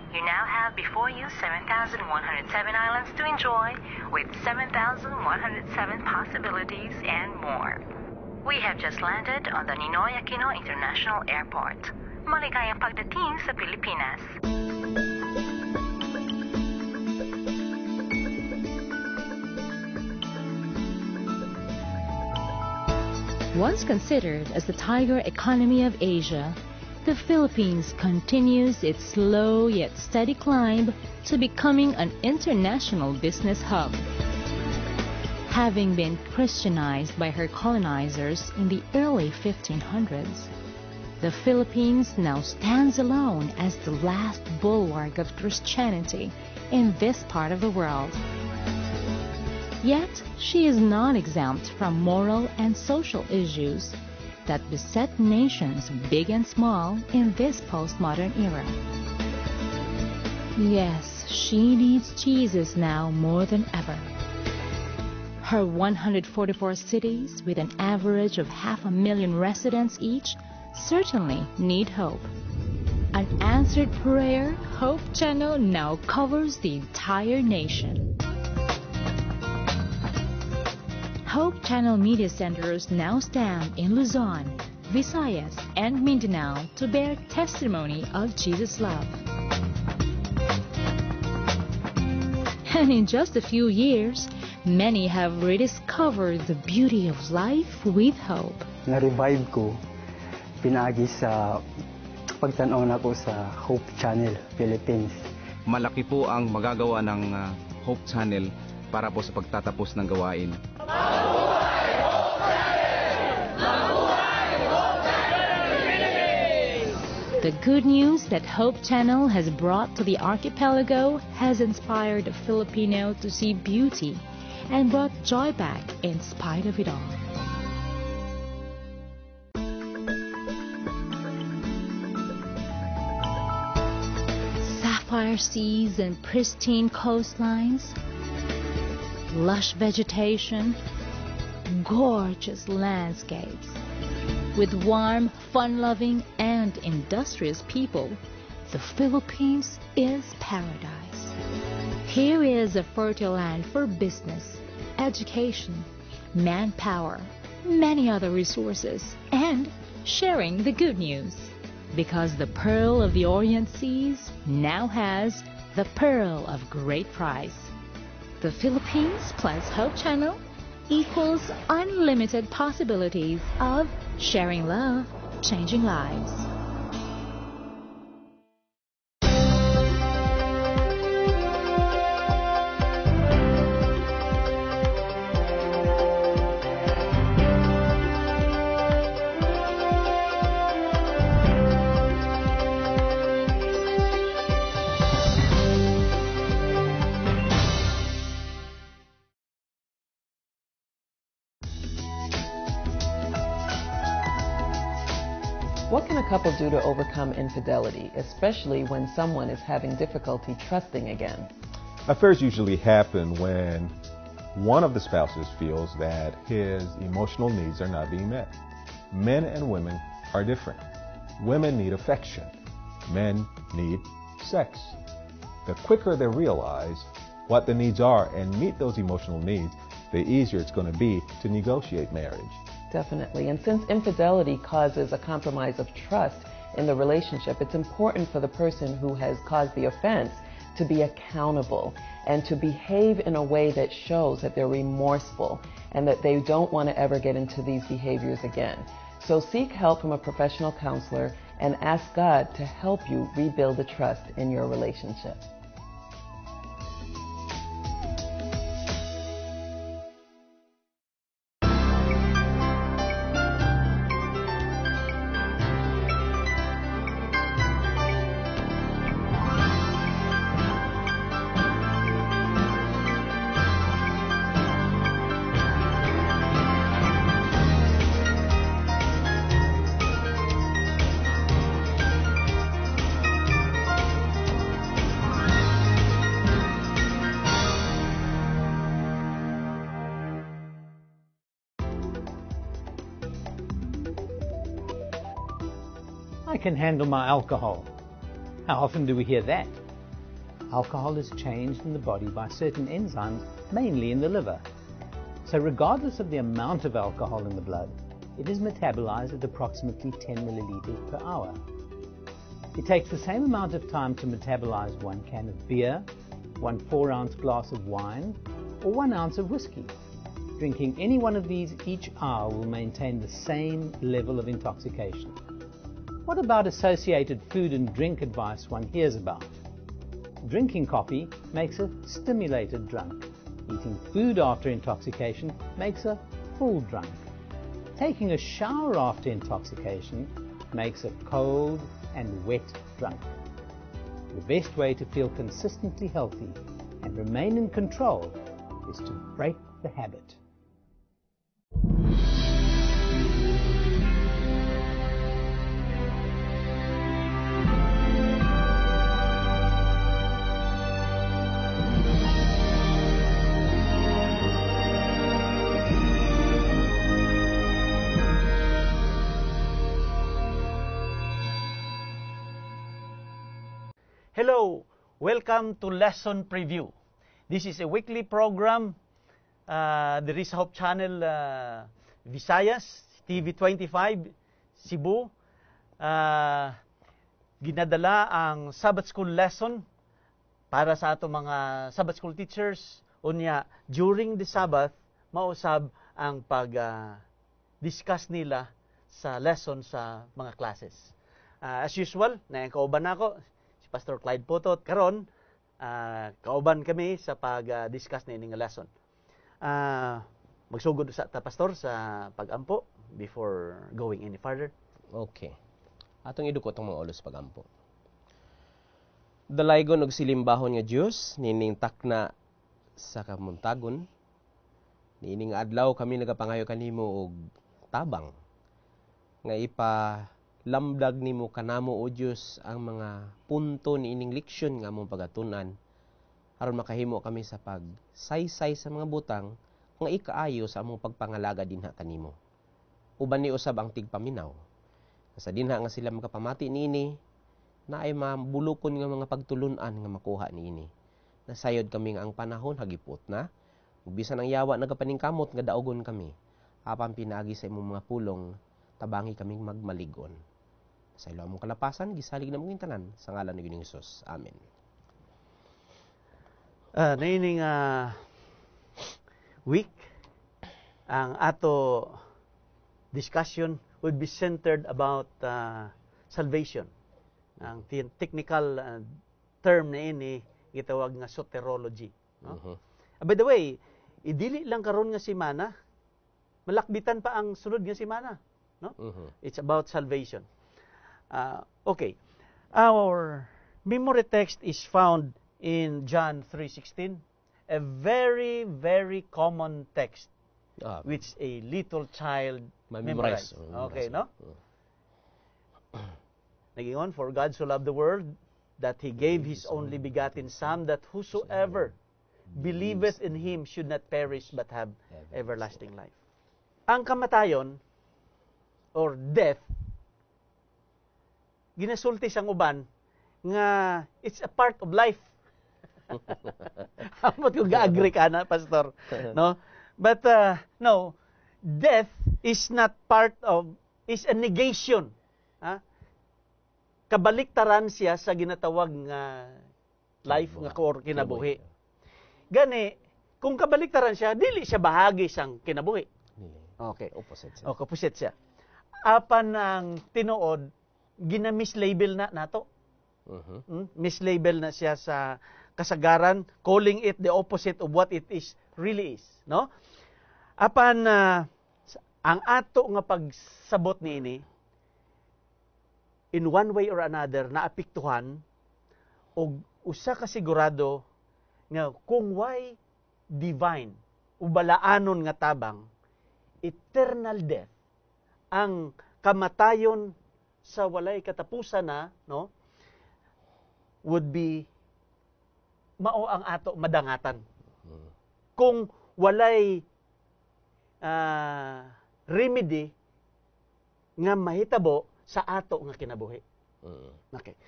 You now have before you 7,107 islands to enjoy, with 7,107 possibilities and more. We have just landed on the Ninoy Aquino International Airport. Maligayang pagdating sa Pilipinas. Once considered as the tiger economy of Asia, the Philippines continues its slow yet steady climb to becoming an international business hub. Having been Christianized by her colonizers in the early 1500s, the Philippines now stands alone as the last bulwark of Christianity in this part of the world. Yet, she is not exempt from moral and social issues that beset nations big and small in this postmodern era. Yes, she needs Jesus now more than ever. Her 144 cities, with an average of 500,000 residents each, certainly need hope. An answered prayer, Hope Channel now covers the entire nation. Hope Channel media centers now stand in Luzon, Visayas, and Mindanao to bear testimony of Jesus' love. And in just a few years, many have rediscovered the beauty of life with hope. Na-revive ko, pinagi sa pagtanaw na ko sa Hope Channel Philippines. Malaki po ang magagawa ng Hope Channel para po sa pagtatapos ng gawain. The good news that Hope Channel has brought to the archipelago has inspired a Filipino to see beauty and brought joy back in spite of it all. Sapphire seas and pristine coastlines, lush vegetation, gorgeous landscapes. With warm, fun-loving, and industrious people, the Philippines is paradise. Here is a fertile land for business, education, manpower, many other resources, and sharing the good news. Because the Pearl of the Orient Seas now has the Pearl of Great Price. The Philippines plus Hope Channel equals unlimited possibilities of sharing love, changing lives. What can a couple do to overcome infidelity, especially when someone is having difficulty trusting again? Affairs usually happen when one of the spouses feels that his emotional needs are not being met. Men and women are different. Women need affection. Men need sex. The quicker they realize what the needs are and meet those emotional needs, the easier it's going to be to negotiate marriage. Definitely. And since infidelity causes a compromise of trust in the relationship, it's important for the person who has caused the offense to be accountable and to behave in a way that shows that they're remorseful and that they don't want to ever get into these behaviors again. So seek help from a professional counselor and ask God to help you rebuild the trust in your relationship. I can handle my alcohol. How often do we hear that? Alcohol is changed in the body by certain enzymes, mainly in the liver. So regardless of the amount of alcohol in the blood, it is metabolized at approximately 10 milliliters per hour. It takes the same amount of time to metabolize 1 can of beer, 1 4-ounce glass of wine, or 1 ounce of whiskey. Drinking any one of these each hour will maintain the same level of intoxication. What about associated food and drink advice one hears about? Drinking coffee makes a stimulated drunk. Eating food after intoxication makes a full drunk. Taking a shower after intoxication makes a cold and wet drunk. The best way to feel consistently healthy and remain in control is to break the habit. Hello, welcome to Lesson Preview. This is a weekly program. There is Hope Channel Visayas, TV25, Cebu. Ginadala ang Sabbath School lesson para sa ato mga Sabbath School teachers. Unya, during the Sabbath, mausab ang pag-discuss nila sa lesson sa mga classes. As usual, kauban ako, Pastor Clyde Potot, karon kauban kami sa pag-discuss na ining lesson. Magsugod sa Pastor sa pag-ampo before going any further. Okay. Atong idukot ang mga ulos pag-ampo. Dalaygon og silimbahon nga Dios nining takna sa kamuntagon. Nining adlaw kami nagapangayo kanimo og tabang nga lamdag nimo kanamo o Dios ang mga punto ni ining leksyon nga among pagatunan aron makahimo kami sa pagsaysay sa mga butang nga ikaayo sa among pagpangalaga dinha kanimo. Uban ni usab ang tigpaminaw. Sa dinha nga sila makapamati niini naay mabulukon nga mga pagtulunan nga makuha niini. Nasayod kami nga ang panahon hagipot na ug bisan ang yawa nagapaningkamot nga daogon kami apan pinaagi sa imong mga pulong tabangi kaming magmaligon. Sa ilo among kalapasan, gisalig na mong tanan sa ngalan ni Ginoong Hesus. Amen. Naining week, ang ato discussion would be centered about salvation. Ang technical term na ini gitawag nga soterology. No? By the way, idili lang karon nga semana, malakbitan pa ang sulod nga semana. No? It's about salvation. Okay. Our memory text is found in John 3:16, a very, very common text which a little child memorized. Okay, no? Nagingon, for God so loved the world that He gave His only begotten Son, that whosoever believeth in Him should not perish but have everlasting life. Ang kamatayon or death, ginasulti sang uban nga it's a part of life. Amot ko ga-agree ka na, Pastor. No? But no, death is not part of, is a negation. Kabaliktaran siya sa ginatawag nga life nga or kinabuhi. Gani, kung kabaliktaran siya, dili siya bahagi sang kinabuhi. Okay. Opposite siya. Okay, opposite siya. Apan ang tinuod, gina-mislabel na nato. Mislabel na siya sa kasagaran, calling it the opposite of what it is really is, no? Apan ang ato nga pagsabot niini in one way or another naapektuhan og usa ka sigurado nga kung why divine ubalaanon nga tabang eternal death ang kamatayon sa walay katapusan na, no, would be mao ang ato madangatan. Kung walay remedy nga mahitabo sa ato nga kinabuhi. Okay.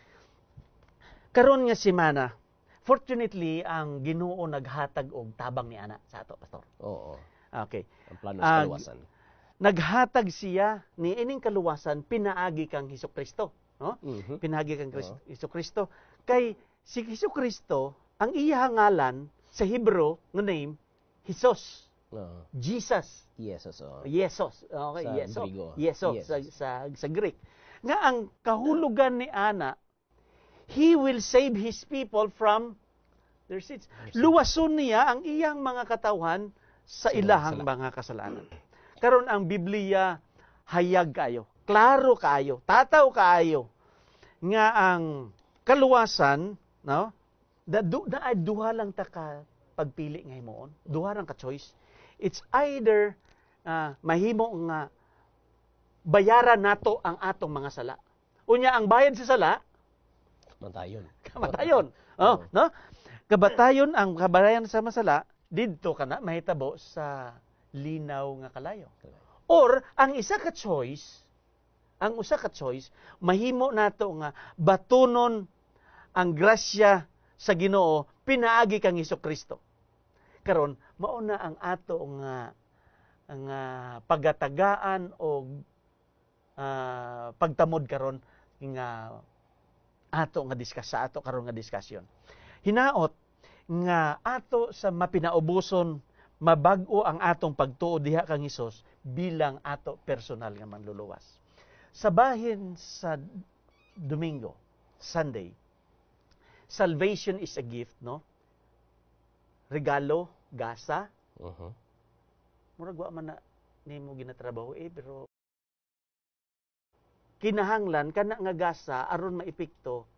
Karon nga semana, fortunately ang Ginoo naghatag og tabang ni ana sa ato, pastor. Oo. Okay. Ang plano sa kaluwasan. Naghatag siya ni ining kaluwasan pinaagi kang Hesukristo, no? Pinaagi kang Hesukristo kay si Hesukristo ang iyang ngalan sa Hebrew nga name Jesus. Jesus. Yesus. Jesus. Okay, Sa Yesus. Griego. Yesus Yes. sa Greek. Nga ang kahulugan ni ana, He will save His people from their sins. Luwason niya ang iyang mga katawhan sa ilahang mga kasalanan. Karon ang Biblia hayag kayo, klaro kayo, tataw kayo nga ang kaluwasan, no? Duha lang ta ka pagpili nga himoon. Duha lang ka choice. It's either mahimo nga bayaran nato ang atong mga sala. Unya ang bayad sa sala, kamatayon. No? Kabatayon ang kabayaran sa masala didto kana mahitabo sa linaw nga kalayo. Or ang usa ka choice, mahimo nato nga batunon ang grasya sa Ginoo pinaagi kang Hesukristo. Karon mao na ang ato nga pagatagaan o pagtamod karon nga ato nga sa ato karon nga diskusyon. Hinaot nga ato sa mapinaubuson mabag-o ang atong pagtuo diha kang Hesus bilang ato personal nga manluluwas. Sa bahin sa Domingo, Sunday, salvation is a gift, no? Regalo, gasa. Murag wa man na nimo ginatrabaho pero kinahanglan kana nga gasa aron maepekto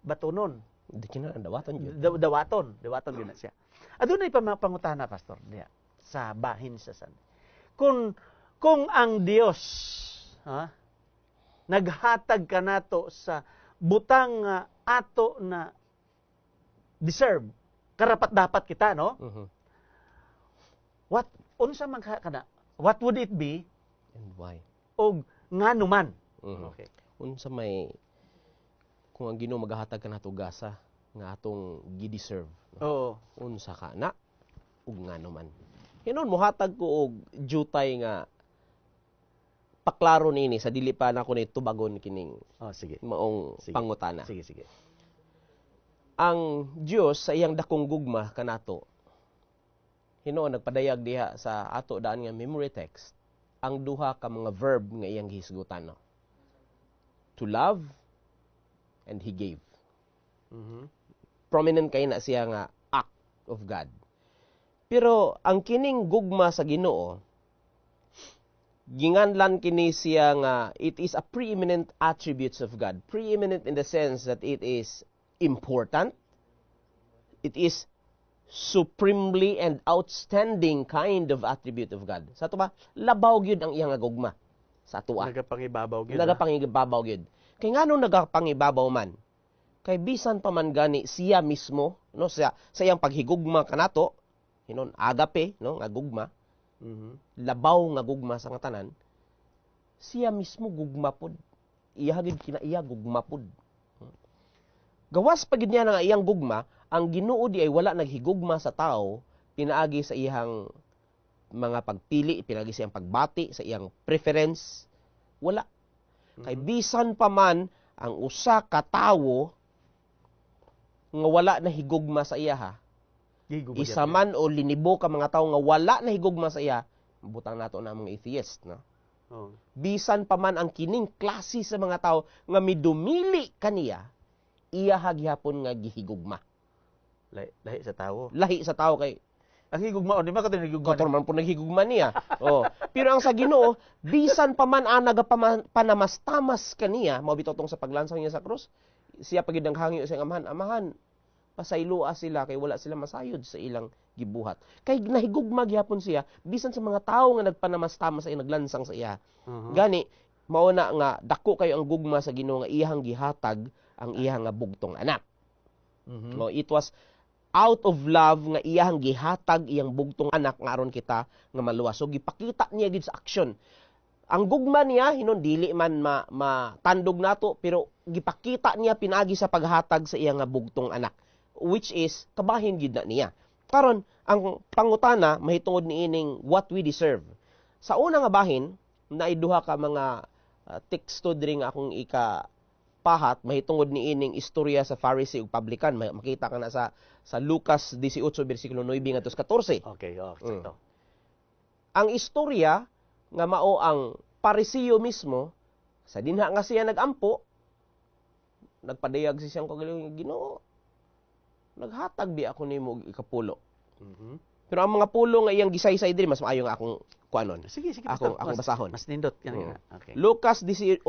batunon. Di kina dawaton yun. Dawaton yun na siya. Adunay pa pangutana, pastor, diya sa bahin sa Sunday. Kung ang Dios naghatag kanato sa butang ato na deserve, karapat dapat kita, no? Unsa man kana? What would it be? And why? Og ngano man. Okay. Unsa may kung ang Ginoo maghatag kanato gasa nga atong gi-deserve. Oo. Unsa ka na ug ngano man. Hinon mohatag ko og jutay nga paklaro nini sa dili pa nako ni tubagon kining sige. Maong pangutana. Sige. Ang Dios sa iyang dakong gugma kanato hinuon nagpadayag diha sa ato daan nga memory text ang duha ka mga verb nga iyang gihisgutan, no? To love and He gave. Prominent kay na siya nga act of God. Pero ang kining gugma sa Ginoo ginganlan kini siya nga it is a preeminent attributes of God. Preeminent in the sense that it is important. It is supremely and outstanding kind of attribute of God. Sa ato ba, labaw gyud ang iyang gugma sa atoa. Nagapangibabaw gyud. Nagapangibabaw gyud. Kay ngano nagapangibabaw man? Kay bisan pa man gani siya mismo, no, sa iyang paghigugma kanato, hinon agape, no, nga gugma. Labaw nga gugma sa nga tanan. Siya mismo gugma pod. Iya gid kinaiya gugma pod. Gawas pa gid niya nga iyang gugma, ang Ginoo di ay wala naghigugma sa tao pinaagi sa iyang mga pagpili, pinaagi sa iyang pagbati, sa iyang preference. Wala. Kay bisan pa man ang usa ka tawo nga wala na higugma sa iya ha. Isa man o linibo ka mga tawo nga wala na higugma sa iya, butang nato na mga atheist, no? Bisan pa man ang kining klase sa mga tawo nga midumili kaniya, iya hagyapon nga gihigugma. Lahi sa tawo. Lahi sa tawo kay ang higugma di man kadto higugma. Katon man po naghigugma niya. Pero ang sa Ginoo, bisan pa man ang nagapanamas-tamas kaniya, mao bitotong sa paglansaw niya sa krus, siya pagid ang hangyo sa amahan, pasaylua sila kay wala sila masayod sa ilang gibuhat. Kay nahigugma gyapon siya bisan sa mga tawo nga nagpanamas-tamas ay naglansang sa iya. Gani mao na nga dako kayo ang gugma sa Ginoo nga iyang gihatag ang iyang nga bugtong anak. No, it was out of love nga iyang gihatag iyang bugtong anak nga aron kita nga maluwas. So gipakita niya gid sa aksyon. Ang gugma niya hinon dili man matandog nato pero gipakita niya pinagi sa paghatag sa iyang nga bugtong anak. which is kabahin gyud na niya. Karon ang pangutana mahitungod niining what we deserve. Sa una nga bahin, naiduha ka mga teksto diri nga akong pahat mahitungod niining istorya sa Pharisee ug publican. Makita ka na sa Lucas 18 bersikulo 9 ngadto 14. Okay, sakto. Ang istorya nga mao ang Pariseo mismo sa dinha nga siya nagampo, nagpadayag si siyang kagalingon, Ginoo, naghatag di ako nimo og ikapulo. Pero ang mga pulo nga iyang gisaysay diri mas maayo nga akong kuanon. Sige, Akong basahon. Mas nindot kanina. Okay. Lucas 18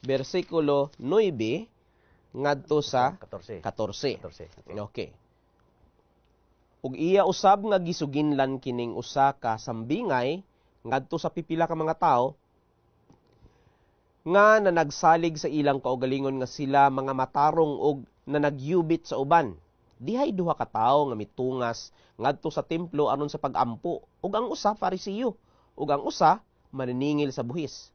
bersikulo 9 ngadto sa 14. Okay. Ug iya usab nga gisuginlan kining usa ka sambingay ngadto sa pipila ka mga tawo nga nanagsalig sa ilang kaugalingon nga sila mga matarong og nanagyubit sa uban. Dihay duha ka tawo nga mitungas ngadto sa templo aron sa pagampo, ug ang usa Pariseo, ug ang usa maniningil sa buhis.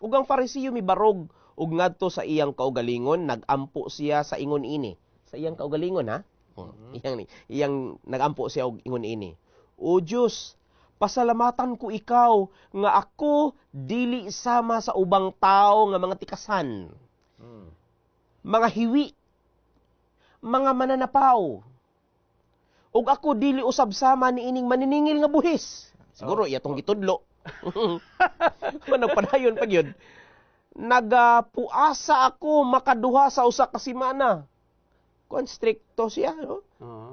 Ug ang Pariseo mibarog ug ngadto sa iyang kaugalingon nagampo siya sa ingon ini. Sa iyang kaugalingon ha? Iyang nagampo siya og ingon ini. O Diyos, pasalamatan ko ikaw nga ako dili sama sa ubang tao nga mga tikasan, mga hiwi, mga mananapaw, ug ako dili usab sama niining maniningil nga buhis. Siguro iya tong gitudlo. Nagpadayon pag yun. Nagapuasa ako makaduha sa usa ka semana. Kuan stricto siya, no?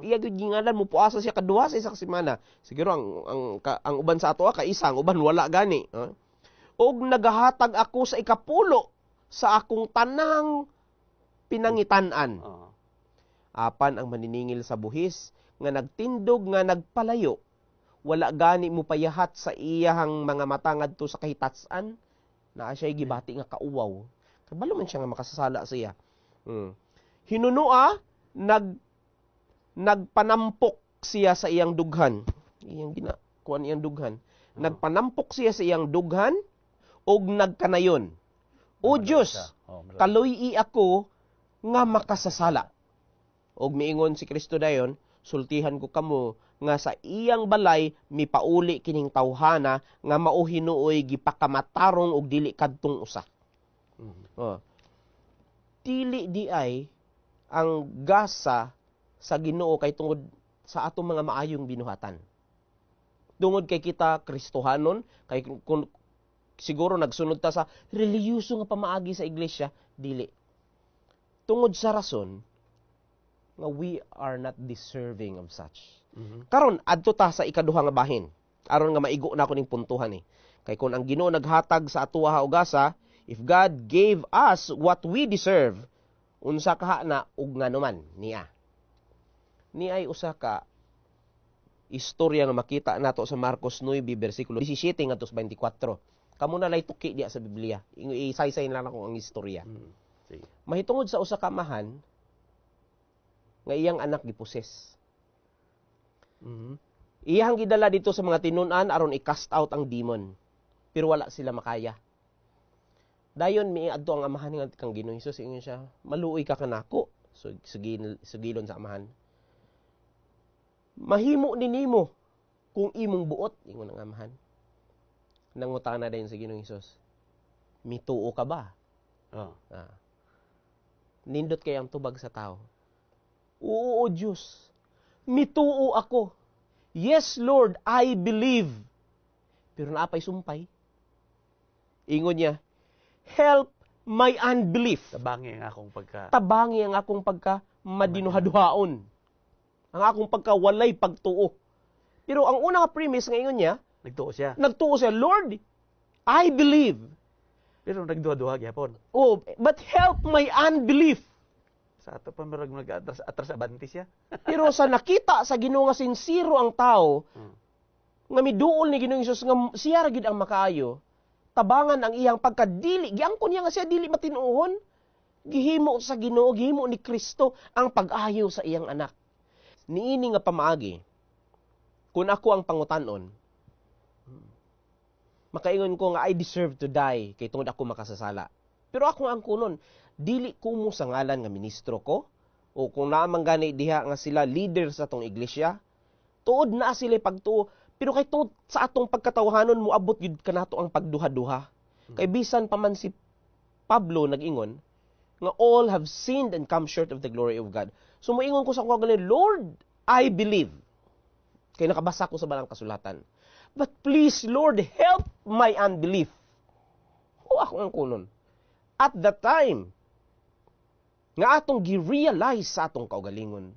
Iya gyud gingalan mo puasa siya kaduha sa isa ka semana. Siguro ang uban sa ato ka isa, ang uban wala gani. Og nagahatag ako sa ikapulo sa akong tanang pinangitan-an. Apan ang maniningil sa buhis nga nagtindog nga nagpalayo, wala gani mo payahat sa iyahang mga mata ngadto sa kahitats-an, na siya gibati nga kauwaw. Kabalo man siya nga makasasala siya. Hinunua, nagpanampok siya sa iyang dughan. Kuan iyang dughan. Nagpanampok siya sa iyang dughan og nagkanayon. O Diyos, kaluy ako nga makasasala. Og miingon si Kristo dayon, sultihan ko kamo nga sa iyang balay mipauli kining tawhana nga mao hinuoy gipakamatarong og dili kadtong usa. Dili di ay ang gasa sa Ginoo kay tungod sa atong mga maayong binuhatan. Tungod kay kita Kristohanon, kay kung siguro nagsunod ta sa relihiyoso nga pamaagi sa iglesia, dili. Tungod sa rason nga we are not deserving of such. Karon adto ta sa ikaduha nga bahin. Aron nga maigo na ko ning puntuhan eh. Kay kung ang Ginoo naghatag sa atuha og gasa, if God gave us what we deserve, unsa kaha na ug nganuman niya. Niay usa ka istorya nga makita nato sa Marcos 9 bersikulo 17 ngadto 24. Kamo na lay tuki diya sa Biblia. Isaysay na lang ako ang istorya. Mahitungod sa usa ka amahan nga iyang anak giposes. Iyang gidala dito sa mga tinun-an aron i-cast out ang demon. Pero wala sila makaya. Dayon miadto ang amahan nga kang Ginoong Hesus, ingon siya, maluoy ka kanako. So sugilon sa amahan. Mahimo ninimo kung imong buot, ingon ang amahan. Nangutana dayon sa Ginoong Hesus, mituo ka ba? Nindot kay ang tubag sa tao. Oo, Diyos. Mituo ako. Yes, Lord, I believe. Pero naapay sumpay. Ingon niya, help my unbelief. Tabangi ang akong pagka madinuhaduhaon. Ang akong pagkawalay pagtuo. Pero ang unang premise ngayon niya, nagtuo siya, Lord, I believe. Pero nagduha-duha gyapon. Oh, but help my unbelief. Sa ato pa marag atras abantis siya. Pero sa nakita sa Ginoo nga sinsiro ang tao, nga miduol ni Ginoong Hesus nga siya ra gid ang makaayo, tabangan ang iyang pagkadili, giangkon niya nga siya dili matinuohon, gihimo sa Ginoo, gihimo ni Kristo ang pag-ayo sa iyang anak. Niini nga pamaagi, kung ako ang pangutanon, makaingon ko nga I deserve to die kay tungod ako makasasala. Pero ako ang kunon, dili kumo sa ngalan nga ministro ko, o kung naamang gani diha nga sila leader sa atong iglesia, tuod na sila pagtuo, pero kay tuod sa atong pagkatawhanon mo abot yun kanato ang pagduha-duha. Kay bisan pa man si Pablo nag-ingon, nga all have sinned and come short of the glory of God. So moingon ko sa akong galing, Lord, I believe. Kay nakabasa ko sa balang kasulatan. But please, Lord, help my unbelief. O ako ang kunon. At that time, nga atong gi-realize sa atong kaugalingon,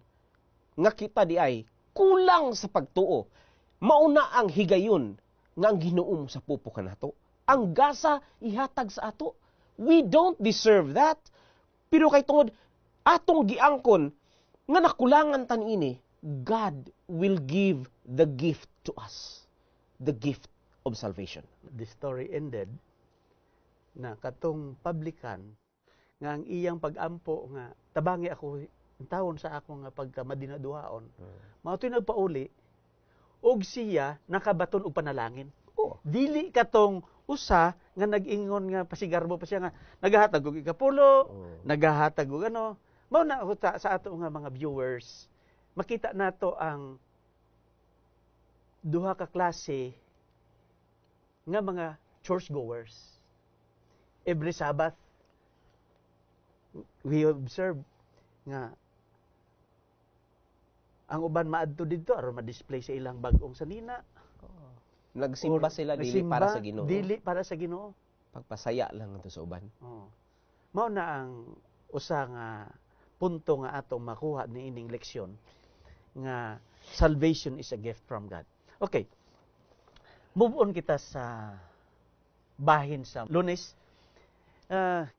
nga kita di ay kulang sa pagtuo. Mauna ang higayon nga ang Ginoo mo sa pupo kanato. Ang gasa ihatag sa ato. We don't deserve that. Pero kay tungod atong giangkon nga nakulangan tan ini, God will give the gift to us. The gift of salvation. The story ended na katong publican nga ang iyang pag-ampo nga tabangi ako ang taon sa ako nga pagka madinaduhaon. Mao to'y nagpauli og siya nakabaton og panalangin. Dili katong usa nga nag-ingon nga pasigarbo pa siya nga nagahatag og ikapulo, nagahatag og ano. Mao na ako sa ato nga mga viewers, makita nato ang duha ka klase nga mga churchgoers. Every Sabbath, we observe nga ang uban maadto dito aron ma-display sa ilang bag-ong sanina. Nagsimba sila dili para sa Ginoo. Dili para sa Ginoo. Pagpasaya lang ito sa uban. Mao na ang usa nga punto nga atong makuha ni ining leksyon nga salvation is a gift from God. Okay. Move on kita sa bahin sa Lunes.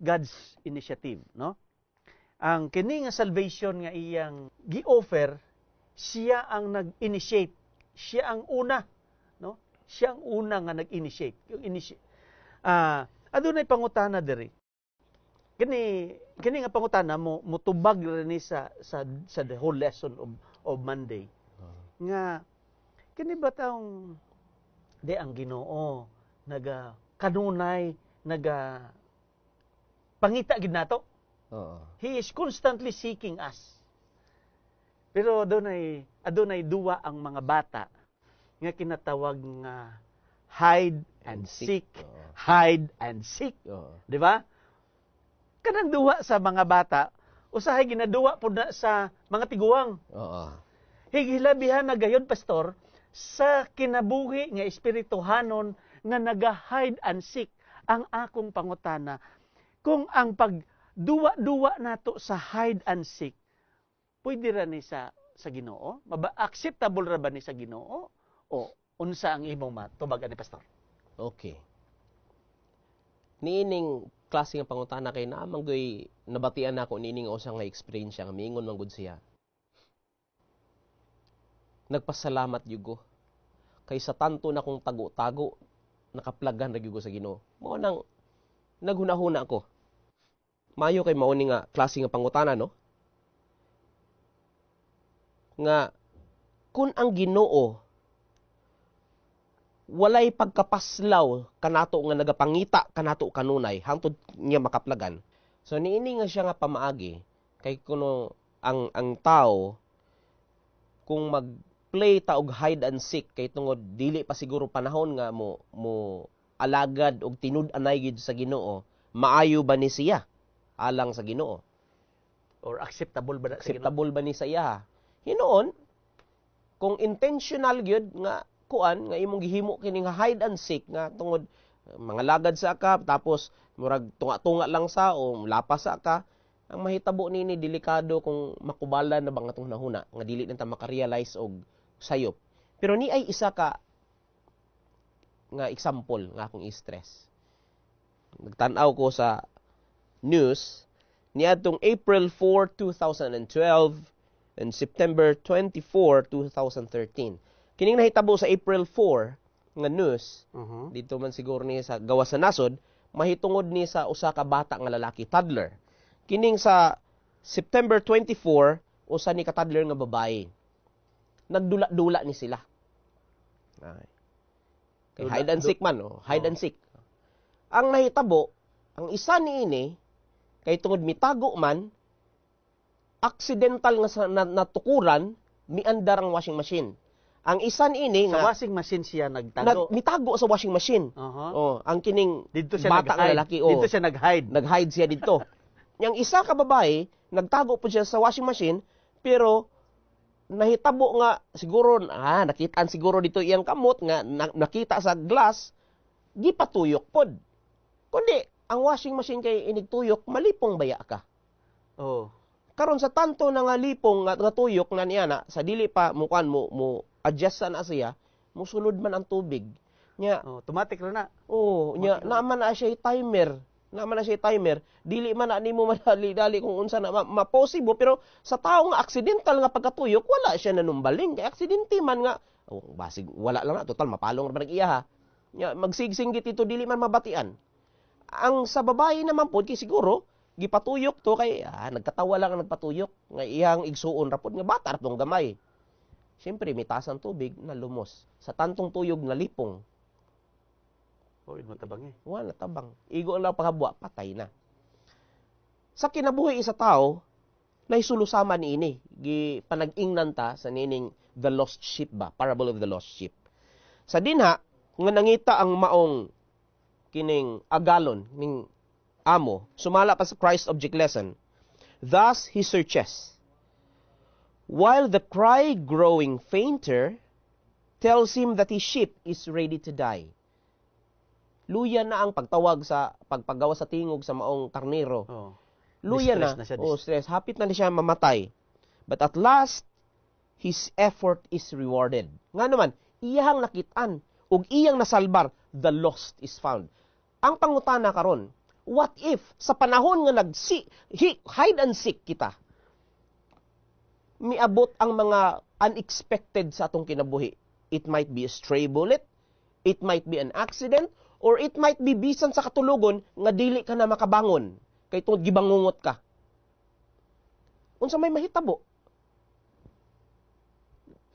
God's initiative, no? Ang kini nga salvation nga iyang gi-offer, siya ang nag-initiate. Siya ang una, no? Siya ang una nga nag-initiate. Yung adunay pangutana diri. Kini nga pangutana mo mutubag rin sa the whole lesson of Monday. Nga kini ba taong di ang Ginoo kanunay pangita gid nato. He is constantly seeking us. Pero adunay duwa ang mga bata nga kinatawag nga hide and seek. Hide and seek. Di ba? Kanang duwa sa mga bata, usahay ginaduwa po na sa mga tiguang. Higilabihan na gayon, pastor, sa kinabuhi nga espirituhanon nga naga-hide and seek. Ang akong pangutana, kung ang pagduwa-duwa nato sa hide and seek, pwede ra ni sa Ginoo? Acceptable ra ba ni sa Ginoo? O unsa ang imong matubagan ni pastor? Okay. Niining klase nga pangutana kay naamang goy nabatian nako niining usa nga experience nga miingon man gud siya. Nagpasalamat yugo kay sa tanto na kong tago-tago nakaplagan ra gyud sa Ginoo. Mao nang naghunahuna ko. Mayo kay mao ni nga klase nga pangutana, no? Nga kun ang Ginoo walay pagkapaslaw kanato nga nagapangita kanato kanunay hangtod niya makaplagan. So niini nga siya nga pamaagi kay kuno ang tao kung mag-play ta og hide and seek kay tungod dili pa siguro panahon nga mo alagad og tinud-anay gid sa Ginoo, maayo ba ni siya alang sa Ginoo? Or acceptable ba acceptable ba ni sa iya? Hinoon kung intentional gyud nga kuan nga imong gihimo kini nga hide and seek nga tungod mga lagad sa ka tapos murag tunga-tunga lang sa o lapas sa ka, ang mahitabo nini delikado kung makubalan na bang atong nahuna nga dili nanta maka-realize og sayop. Pero ni ay isa ka nga example nga akong i-stress. Nagtan-aw ko sa news niadtong April 4, 2012 and September 24, 2013. Kining nahitabo sa April 4 nga news, dito man siguro ni sa gawas sa nasod, mahitungod ni sa usa ka bata nga lalaki, toddler. Kining sa September 24, usa ni ka toddler nga babae. Nagdula-dula ni sila. Kay hide and seek man, hide and seek. Ang nahitabo, ang isa niini Kay tungod mitago man, accidental nga natukuran, miandar ang washing machine. Ang isan ini Sa nga washing machine siya nagtago. mitago sa washing machine. Oh, ang kining Dito siya bata nga nag-hide. lalaki, Dito siya nag-hide. Nag-hide siya dito. Yang isa ka babae, nagtago po siya sa washing machine, pero nahitabo nga siguro nakitaan siguro dito iyang kamot nga nakita sa glass, gipatuyok pod. Kundi ang washing machine kay inigtuyok, malipong baya ka. Oh. Karon sa tanto na nga lipong nga tuyok na niya na sa dili pa mukan mo adjust na siya, musulod man ang tubig. Nya, automatic ra na. Nya naman na siya timer. Dili man na nimo madali kung unsa na ma-possible, pero sa tao nga accidental nga pagkatuyok, wala siya nanumbaling. Kay aksidente man nga, basig wala lang na, total mapalong ra iya ha. Nya magsigsinggit ito dili man mabatian. Ang sa babae naman pod kay siguro gipatuyok to kay nagkatawa lang ang nagpatuyok nga iyang igsuon ra pod nga bata ra tong gamay. Siyempre, may taas ang tubig na lumos. Sa tantong tuyog na lipong. Matabang eh. Wala tabang. Igo lang paghabwa, patay na. Sa kinabuhi isa tao, naisulusama ni ini. Panag-ingnan ta sa nining The Lost Sheep ba? Parable of the Lost Sheep. Sa dinha, nga nangita ang maong kining agalon, ning amo, sumala pa sa Christ Object Lesson. Thus he searches. While the cry growing fainter tells him that his sheep is ready to die. Luya na ang pagtawag sa pagpagawa sa tingog sa maong karnero. Luya na. Stress. Hapit na siya mamatay. But at last, his effort is rewarded. Nga naman, iyang nakitaan ug iyang nasalbar, the lost is found. Ang pangutana karon, what if sa panahon nga hide and seek kita, miabot ang mga unexpected sa atong kinabuhi. It might be a stray bullet, it might be an accident, or it might be bisan sa katulugon nga dili ka na makabangon kay tungod gibangungot ka. Unsa may mahitabo?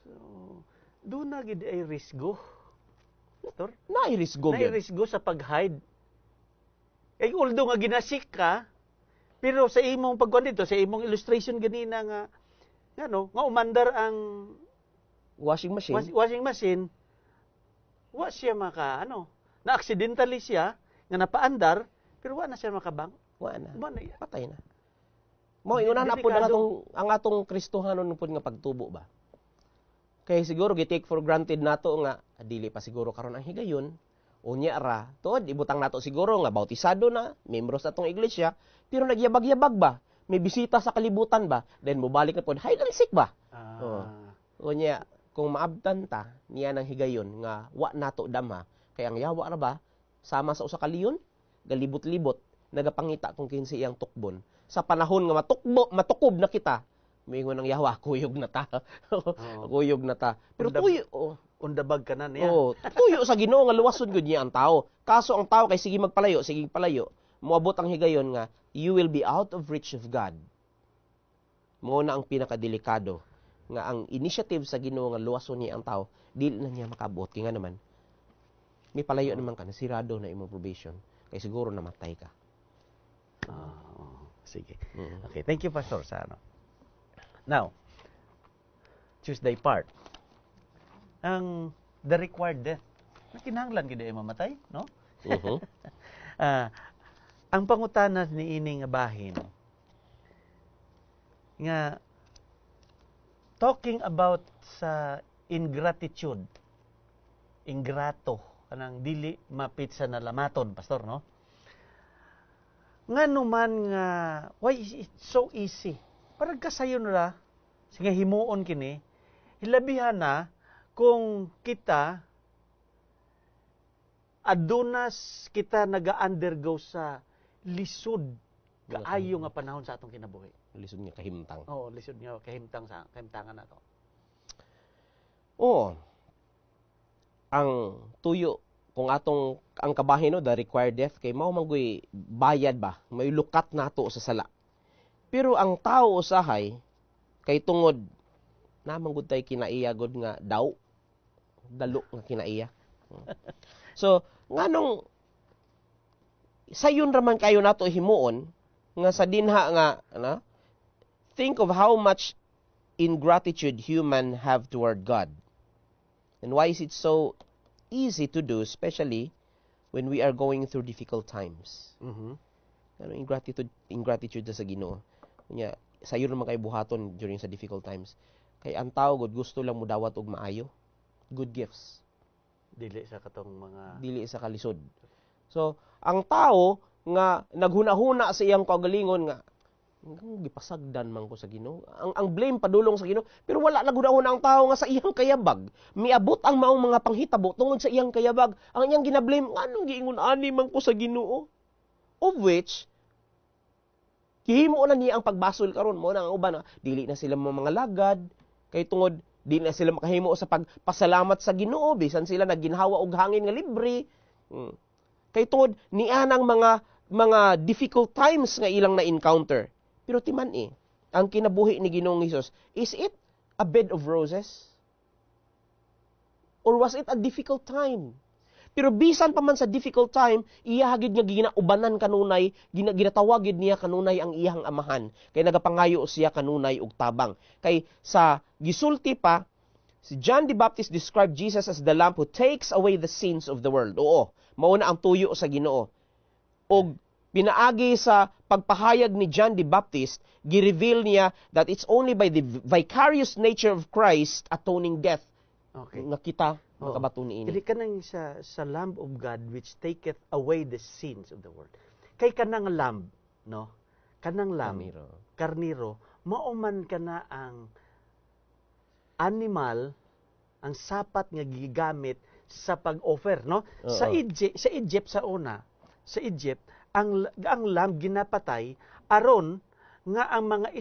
So, do na gid ay risgo. Pastor? Na risgo gid. Na risgo sa pag-hide. Kay although nga ginasik ka, pero sa imong pagkuan dito, sa imong illustration ganina nga nga umandar ang washing machine, wa siya na accidentally siya nga napaandar, pero wa na siya makabang. Wa na. Patay na. Mo una na pud ang atong Kristohanon pud nga pagtubo ba. Kay siguro gi-take for granted nato nga dili pa siguro karon ang higayon. Unya ra, tuod ibutang nato siguro nga bautisado na, membro sa atong iglesia, pero nagyabag-yabag ba? May bisita sa kalibutan ba? Then mubalik na po, hide and seek ba? Unya, kung maabtan ta, niya ng higayon, nga wa nato dama, kaya ang yawa ra ba, sama sa usa ka leon, galibot-libot, nagapangita kung kinsi iyang tukbon. Sa panahon nga matukob na kita, mingon ng yawa, kuyog na ta. Kuyog na ta. Pero tuyo, undabag ka na niya. Tuyo sa Ginoo nga luwason gud niya ang tao. Kaso ang tao kay sige magpalayo, moabot ang higayon nga, you will be out of reach of God. Mo na ang pinakadelikado nga ang initiative sa Ginoo nga luwason niya ang tao, dili na niya makaabot kay nga naman. May palayo naman ka, nasirado na imong probation, kay siguro namatay ka. Sige. Okay, thank you Pastor sa Now, Tuesday part. Ang the required death. Nakinahanglan gid ay mamatay, no? Ang pangutana ni ining bahin nga talking about sa ingratitude, ingrato kanang dili mapit sa nalamaton, Pastor, no? Ngano man nga why is it so easy? Parang kasayon ra nga himuon kini, hilabihan na kung kita adunas kita naga-undergo sa lisod kaayo nga panahon sa atong kinabuhi. Lisod nga kahimtang. Lisod nga kahimtangan nato. Ang tuyo kung ang kabahin the required death kay mao manggoy bayad ba, may lukat nato sa sala. Pero ang tao usahay kay tungod namang gud tay kinaiya gud nga dalo nga kinaiya. So, nganong sayon raman kayo nato himuon nga sa dinha nga think of how much ingratitude human have toward God. And why is it so easy to do, especially when we are going through difficult times? Ano ingratitude sa Ginoo. Nya sayo naman kay buhaton during sa difficult times. Kay ang tao gud gusto lang mo dawat og maayo, good gifts. Dili sa kalisod. So, ang tao nga naghuna-huna sa iyang kagalingon nga gipasagdan man ko sa Ginoo. Ang blame padulong sa Ginoo, pero wala naghuna-huna ang tao nga sa iyang kayabag. Miabot ang maong mga panghitabo tungod sa iyang kayabag. Ang iyang ginablame, anong giingon ani man ko sa Ginoo? Of which gihimo na niya ang pagbasol karon mo nang uban dili na sila mga lagad kay tungod di na sila makahimo sa pagpasalamat sa Ginoo bisan sila nagginhawa og hangin nga libre. Kay tungod niya nang mga difficult times nga ilang na encounter. Pero timan ang kinabuhi ni Ginoong Hesus, is it a bed of roses? Or was it a difficult time? Pero bisan pa man sa difficult time, iya hagid nga ginaubanan kanunay, ginatawagid niya kanunay ang iyang amahan. Kay nagapangayo siya kanunay og tabang. Kay sa gisulti pa, si John the Baptist described Jesus as the lamb who takes away the sins of the world. Oo, mao na ang tuyo sa Ginoo. Og pinaagi sa pagpahayag ni John the Baptist, gi-reveal niya that it's only by the vicarious nature of Christ atoning death nga kita makabato niini. Dili kanang sa Lamb of God which taketh away the sins of the world. Kay kanang lamb, no? Kanang lamb, karniro, mao man kana ang animal ang sapat nga gigamit sa pag-offer, no? Sa Egypt sa Egypt ang lamb ginapatay aron nga ang mga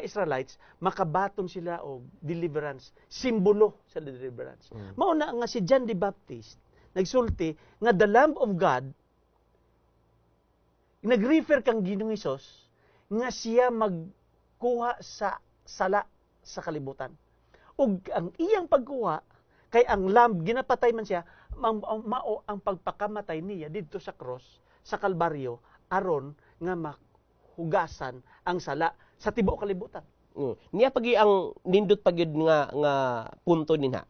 Israelites makabaton sila og deliverance, simbolo sa deliverance. Mao na nga si John the Baptist nagsulti nga the Lamb of God, nag-refer kang Ginoong Hesus nga siya magkuha sa sala sa kalibutan. Ug ang iyang pagkuha kay ang lamb ginapatay man siya, mao ang pagpakamatay niya didto sa cross sa Kalbaryo aron nga hugasan ang sala sa tibuok kalibutan. Niya pagi ang nindot pagyud nga punto ninha.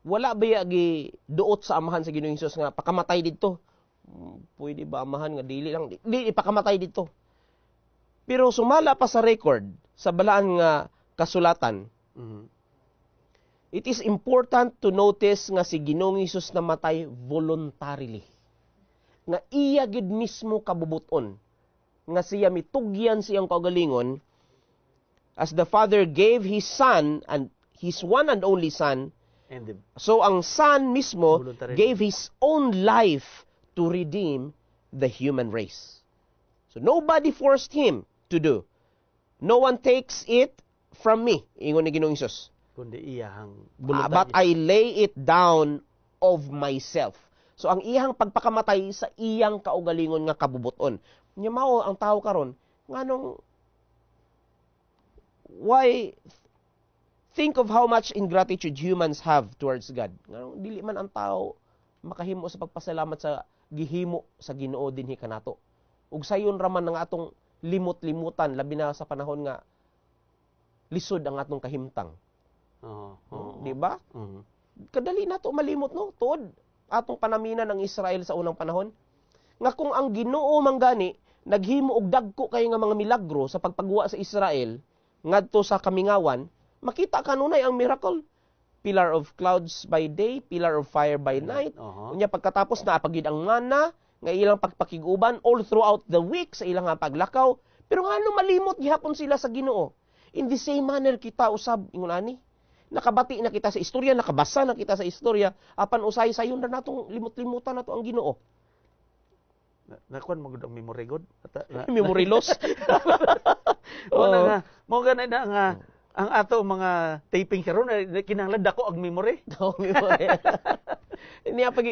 Wala ba gi duot sa amahan sa Ginoong Hesus nga pakamatay didto? Pwede ba amahan nga dili lang di pakamatay didto? Pero sumala pa sa record sa balaan nga kasulatan. It is important to notice nga si Ginoong Hesus namatay voluntarily. Nga iya gid mismo kabubuton nga siya mitugyan siyang kaugalingon as the Father gave His Son and His one and only Son. So ang Son mismo gave His own life to redeem the human race. So nobody forced Him to do. No one takes it from me, ingon ni Ginoong Hesus. Kundi iyahang but I lay it down of myself. So ang iyang pagpakamatay sa iyang kaugalingon nga kabubuton. Nya mao ang tao karon nganong why think of how much ingratitude humans have towards God. Nganong dili man ang tao makahimo sa pagpasalamat sa gihimo sa Ginoo dinhi kanato. Ug sayon ra man nga atong limot-limutan labi na sa panahon nga lisod ang atong kahimtang. Di ba? Kadali nato malimot no tuod atong panaminan ng Israel sa unang panahon. Nga kung ang Ginoo manggani naghimo og dagko kay nga mga milagro sa pagpagwa sa Israel ngadto sa kamingawan, makita kanunay ang miracle. Pillar of clouds by day, pillar of fire by night. Unya pagkatapos na pagyud ang manna nga ilang pagpakiguban all throughout the week sa ilang paglakaw. Pero ngano malimot gihapon sila sa Ginoo. In the same manner kita usab ingon ani. Nakabati na kita sa istorya, nakabasa na kita sa istorya, apan usay sayon na natong limot-limutan nato ang Ginoo. Nakuan mo gud ang memory god? Memory loss. Mo ganay na nga ang ato mga taping karon kinahanglan dako ang memory. Niya pag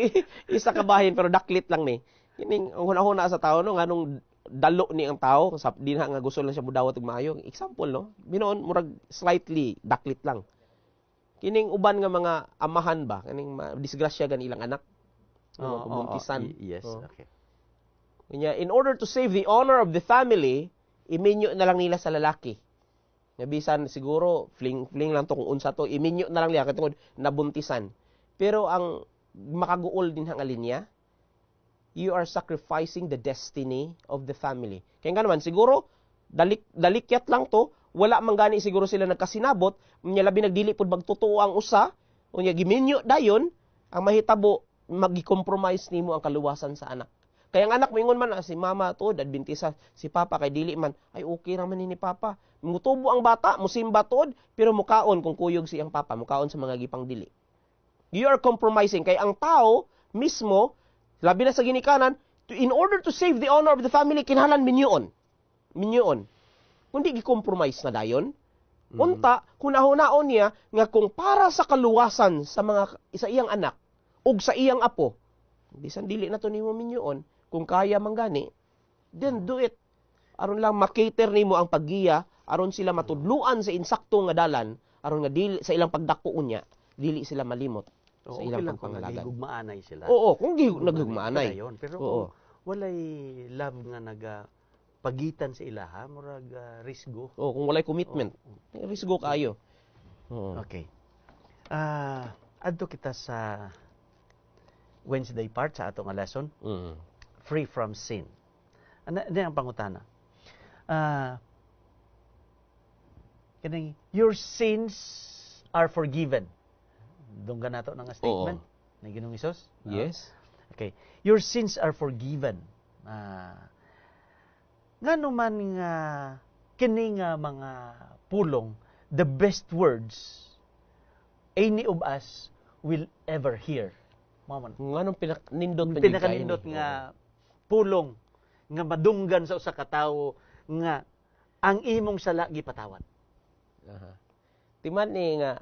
isa ka bahin pero daklit lang ni. Kining hunahuna sa tao no nganong dalo ni ang tao sa dinha nga gusto lang siya mudawat og maayo. Example no, binoon murag slightly daklit lang. Kining uban nga mga amahan ba, kining disgrasya gan ilang anak. Mga pabuntisan. Yes, okay. Kanya, in order to save the honor of the family, iminyo na lang nila sa lalaki. Nabisan siguro, fling lang to kung unsa to, iminyo na lang nila katungod nabuntisan. Pero ang makaguol din hang alinya, you are sacrificing the destiny of the family. Kaya nga naman, siguro, dalikyat lang to, wala man gani siguro sila nagkasinabot, unya labi nagdili pud magtotoo ang usa, unya giminyo dayon, ang mahitabo, magi-compromise nimo ang kaluwasan sa anak. Kaya ang anak moingon man si mama to Adventista, si papa kay dili man, ay okay ra man ni papa. Mutubo ang bata, musimba tuod, pero mukaon kung kuyog siyang papa, mukaon sa mga gipang dili. You are compromising kay ang tao mismo labi na sa ginikanan, in order to save the honor of the family kinahanglan minyoon. Kundi gi-compromise na dayon. Unta, hunahon niya nga kung para sa kaluwasan sa iyang anak ug sa iyang apo, bisan dili na to nimo minyoon, kung kaya man gani, then do it. Aron lang makater nimo ang paggiya, aron sila matudluan sa insakto nga dalan, aron nga dili sa ilang pagdako unya, dili sila malimot sa ilang pagpangalagan. Nagigugmaanay sila. Oo, kung nagigugmaanay. Pero kung walay love nga pagitan sa ilaha, murag risgo. Oo, kung walay commitment, risgo kayo. Okay. Adto kita sa Wednesday part sa atong lesson. Free from sin. Ano ang pangutana? Your sins are forgiven. Doon ka nato ng statement na Ginoong Hesus? Yes. Okay. Your sins are forgiven. Ngano man nga kini nga mga pulong, the best words any of us will ever hear. Nganong pinakaninot nga pulong nga madunggan sa usa ka tawo nga ang imong sala gipatawad. Timan ni nga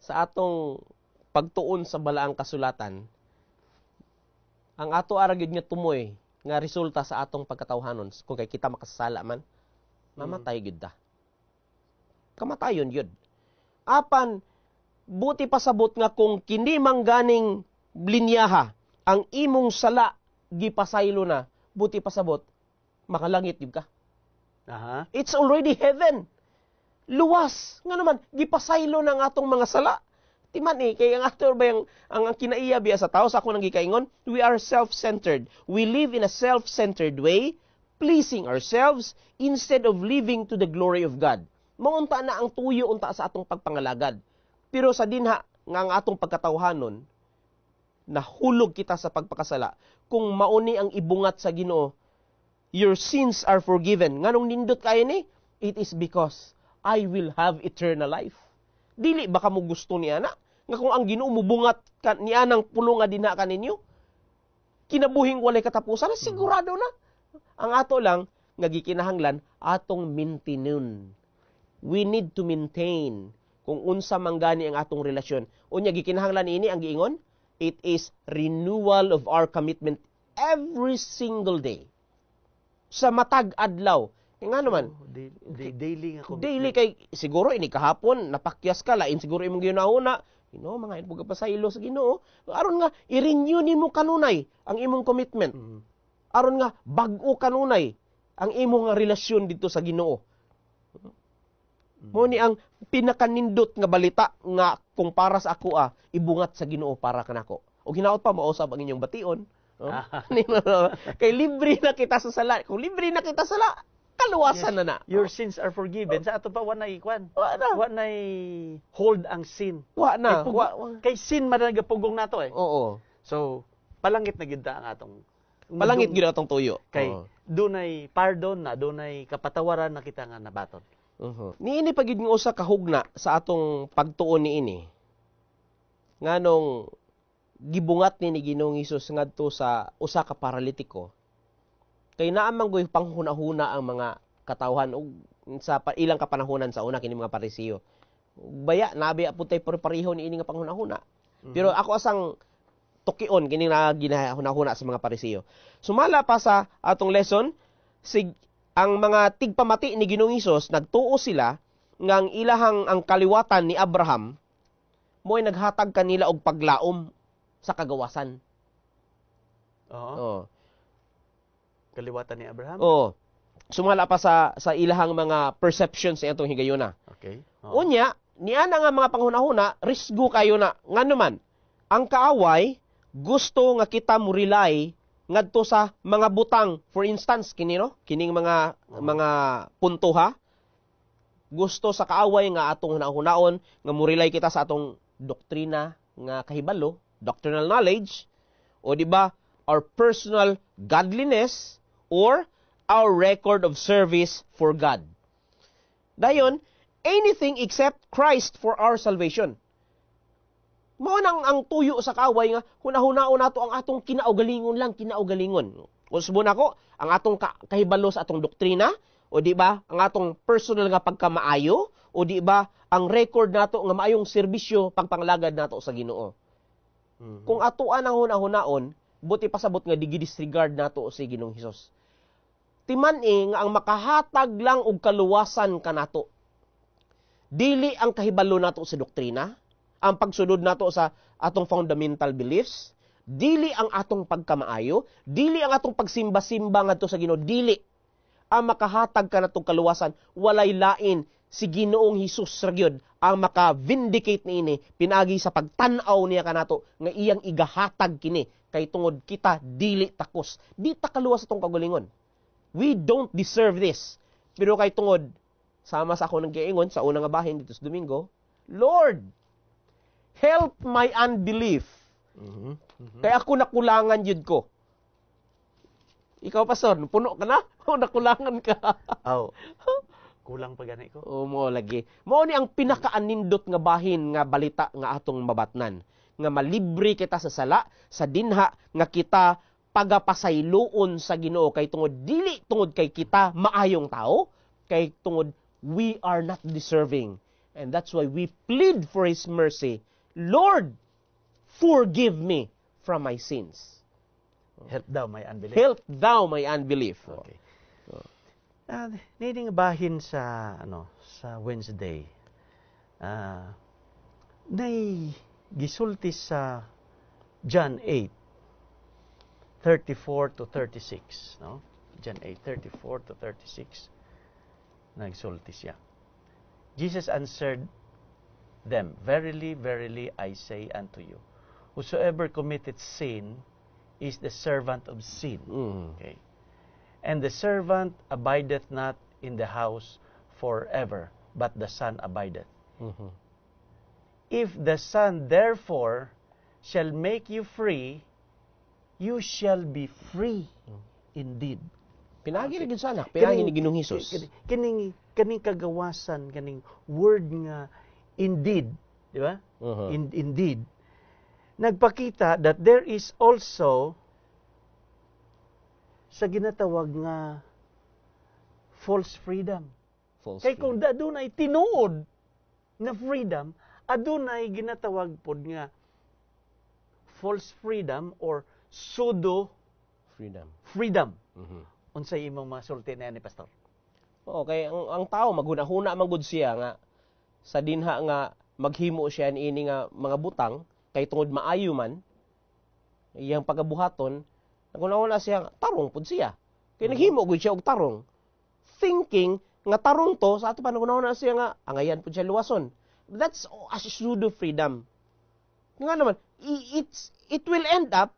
sa atong pagtuon sa balaang kasulatan, ang ato ara gyud nga tumoy nga resulta sa atong pagkatawhanon kung kay kita makasala man, mamatay gyud ta. Kamatayon gyud. Apan buti pasabot nga kung kini mangganing linyaha ang imong sala gipasaylo na, buti pasabot makalangit gyud ka. It's already heaven. Luwas nga naman gipasaylo ng atong mga sala. Timan kay ang ato ba ang kinaiya biya sa tao sa ako nang gikaingon, we are self-centered. We live in a self-centered way, pleasing ourselves instead of living to the glory of God. Maunta na ang tuyo unta sa atong pagpangalagad. Pero sa dinha nga ang atong pagkatawhanon, nahulog kita sa pagpakasala. Kung mauni ang ibungat sa Ginoo, your sins are forgiven. Nganong nindot kayo ni? It is because I will have eternal life. Dili baka mo gusto niya na? Nga kung ang Ginoo mubungat niya ng pulong nga dinha kaninyo, kinabuhing walay katapusan, sigurado na. Ang ato lang, nga gikinahanglan, atong maintenance. We need to maintain kung unsa manggani ang atong relasyon. Unya gikinahanglan ini ang giingon, it is renewal of our commitment every single day. Sa matag adlaw. Nga naman, daily nga commitment. Daily kay siguro ini kahapon napakyas ka lain siguro imong ginahuna. Mga inpog pa sa ilo sa Ginoo. Aron nga i-renew nimo kanunay ang imong commitment. Aron nga bag-o kanunay ang imong relasyon dito sa Ginoo. Mo ni ang pinakanindot nga balita nga kung para sa ako ibungat sa Ginoo para kanako. O hinaot pa mausab ang inyong bation. Kay libre na kita sa sala. Kung libre na kita sa sala, kaluwasan na. Your sins are forgiven. Sa ato pa wanay wanay hold ang sin. Kay sin man nagapugong nato Oo. So palangit na gid ang atong palangit gid atong tuyo. Kay dunay pardon na, dunay kapatawaran na kita nga nabaton. Niini pagid nga usa ka hugna sa atong pagtuon niini. Nganong gibungat ni Ginoong Hesus ngadto sa usa ka paralitiko. Kay naa man goy panghuna-huna ang mga katawhan og sa ilang kapanahonan sa una kini mga Parisiyo. Baya nabiya pud tay pareho ni ini nga panghuna-huna. Pero ako asang tukion kini na ginahuna-huna sa mga Parisiyo. Sumala pa sa atong lesson, ang mga tigpamati ni Ginoong Hesus nagtuo sila nga ang ilahang ang kaliwatan ni Abraham mo'y naghatag kanila og paglaom sa kagawasan. Kaliwatan ni Abraham? Oo. Sumala pa sa ilahang mga perceptions sa itong higayuna. Okay. Unya, niya na nga mga panghunahuna, risgo kayo na. Nga naman, ang kaaway, gusto nga kita mo rely ngadto sa mga butang. For instance, kining mga punto ha. Gusto sa kaaway nga atong hunahunaon nga mo rely kita sa atong doktrina nga kahibalo, doctrinal knowledge, o di ba, our personal godliness or our record of service for God. Dayon, anything except Christ for our salvation. Mao nang ang tuyo sa kaaway nga hunahunaon nato ang atong kinaugalingon lang, kinaugalingon. Usbo nako ang atong kahibalo sa atong doktrina, o di ba, ang atong personal nga pagkamaayo, o di ba, ang record nato nga maayong serbisyo pagpanglagad nato sa Ginoo. Kung atuan ang hunahunaon, buti pasabot nga disregard nato sa Ginoong Hesus. Timan nga ang makahatag lang og kaluwasan kanato. Dili ang kahibalo nato sa doktrina, ang pagsunod nato sa atong fundamental beliefs, dili ang atong pagkamaayo, dili ang atong pagsimba-simba ngadto sa Ginoo, dili ang makahatag kanatong kaluwasan, walay lain si Ginoong Hesus ra gyud ang maka-vindicate niini pinagi sa pagtan-aw niya kanato nga iyang igahatag kini kay tungod kita dili takos, di ta kaluwas atong kagalingon. We don't deserve this. Pero kay tungod, sama sa ako ng giingon sa unang bahin dito sa Domingo, Lord, help my unbelief. Kaya ako nakulangan yun ko. Ikaw, Pastor, puno ka na? O nakulangan ka? Kulang pa gani ko. O mo lagi. Mo ni ang pinakaanindot nga bahin nga balita nga atong mabatnan. Nga malibre kita sa sala, sa dinha nga kita pagapasayloon sa Ginoo kay tungod dili tungod kay kita maayong tao, kay tungod we are not deserving. And that's why we plead for His mercy. Lord, forgive me from my sins. Help thou my unbelief. Help thou my unbelief. Okay. Nining bahin sa sa Wednesday. Nay gisulti sa John 8:34 to 36, no? John 8:34 to 36. Nagsulti siya. Jesus answered them, Verily, verily, I say unto you, whosoever committeth sin is the servant of sin. Okay. And the servant abideth not in the house forever, but the Son abideth. If the Son therefore shall make you free, you shall be free indeed. Pinagi rin sa anak, pinagi ni Ginoong Hesus. Kaning kagawasan, kaning word nga indeed, di ba? Indeed. Nagpakita that there is also sa ginatawag nga false freedom. Kay kung adunay tinuod nga freedom, adunay ginatawag pod nga false freedom or pseudo freedom. Unsay imong masulti na ni Pastor? Okay, ang tao maghuna-huna man gud siya nga sa dinha nga maghimo siya ini nga mga butang kay tungod maayo man iyang pagabuhaton, naguna-una siya tarong pud siya. Kay naghimo gud siya og tarong. Thinking nga tarong to sa ato pa naguna-una siya nga angayan pud siya luwason. That's a pseudo freedom. Nga naman, it will end up